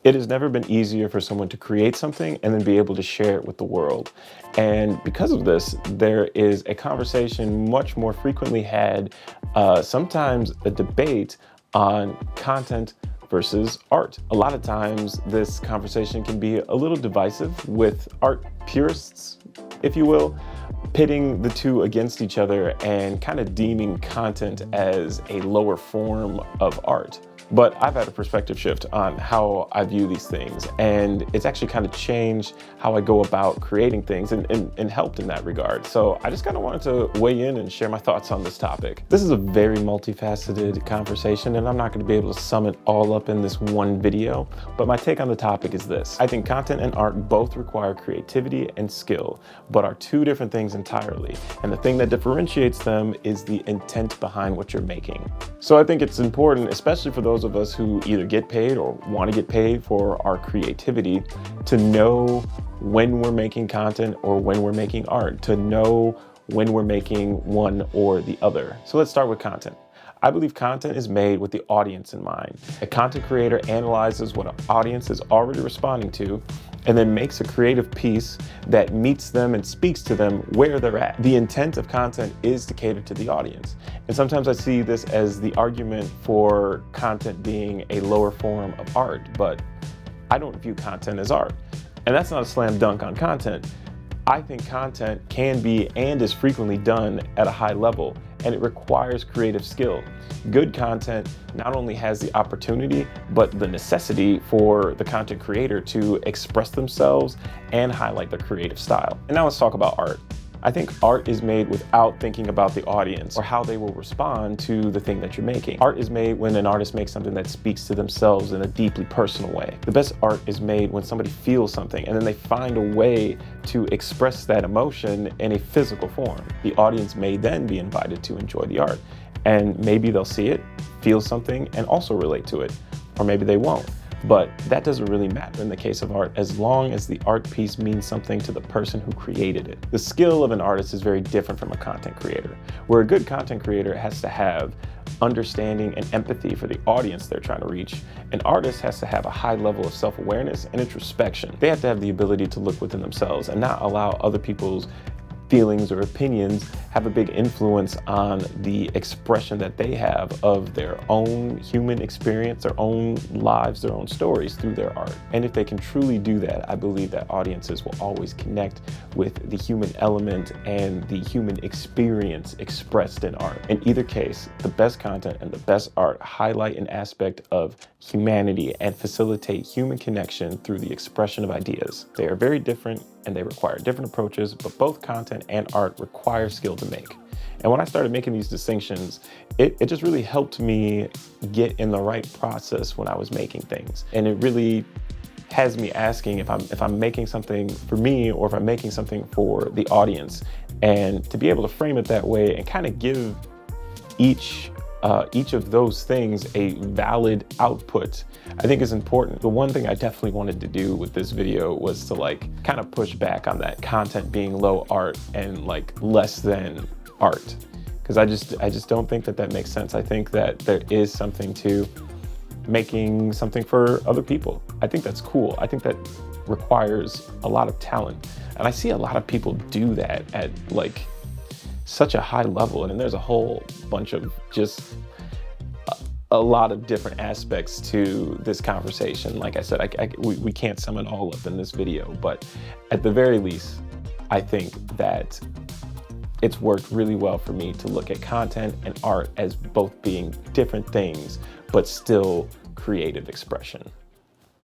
It has never been easier for someone to create something and then be able to share it with the world. And because of this, there is a conversation much more frequently had, sometimes a debate on content versus art. A lot of times this conversation can be a little divisive with art purists, if you will, pitting the two against each other and kind of deeming content as a lower form of art. But I've had a perspective shift on how I view these things, and it's actually kind of changed how I go about creating things and helped in that regard. So I just kind of wanted to weigh in and share my thoughts on this topic. This is a very multifaceted conversation, and I'm not going to be able to sum it all up in this one video, but my take on the topic is this. I think content and art both require creativity and skill, but are two different things entirely. And the thing that differentiates them is the intent behind what you're making. So I think it's important, especially for those of us who either get paid or want to get paid for our creativity, to know when we're making content or when we're making art, to know when we're making one or the other. So let's start with content. I believe content is made with the audience in mind. A content creator analyzes what an audience is already responding to and then makes a creative piece that meets them and speaks to them where they're at. The intent of content is to cater to the audience. And sometimes I see this as the argument for content being a lower form of art, but I don't view content as art. And that's not a slam dunk on content. I think content can be and is frequently done at a high level, and it requires creative skill. Good content not only has the opportunity, but the necessity for the content creator to express themselves and highlight their creative style. And now let's talk about art. I think art is made without thinking about the audience or how they will respond to the thing that you're making. Art is made when an artist makes something that speaks to themselves in a deeply personal way. The best art is made when somebody feels something and then they find a way to express that emotion in a physical form. The audience may then be invited to enjoy the art, and maybe they'll see it, feel something, and also relate to it, or maybe they won't. But that doesn't really matter in the case of art, as long as the art piece means something to the person who created it. The skill of an artist is very different from a content creator. Where a good content creator has to have understanding and empathy for the audience they're trying to reach, an artist has to have a high level of self-awareness and introspection. They have to have the ability to look within themselves and not allow other people's feelings or opinions have a big influence on the expression that they have of their own human experience, their own lives, their own stories through their art. And if they can truly do that, I believe that audiences will always connect with the human element and the human experience expressed in art. In either case, the best content and the best art highlight an aspect of humanity and facilitate human connection through the expression of ideas. They are very different and they require different approaches, but both content and art require skill to make. And when I started making these distinctions, it just really helped me get in the right process when I was making things. And it really has me asking if I'm making something for me or if I'm making something for the audience. And to be able to frame it that way and kind of give each of those things a valid output, I think is important. The one thing I definitely wanted to do with this video was to kind of push back on that content being low art and less than art. Because I just don't think that makes sense. I think that there is something to making something for other people. I think that's cool. I think that requires a lot of talent. And I see a lot of people do that at such a high level, and there's a whole bunch of just a lot of different aspects to this conversation. Like I said, we can't sum it all up in this video, but at the very least, I think that it's worked really well for me to look at content and art as both being different things, but still creative expression.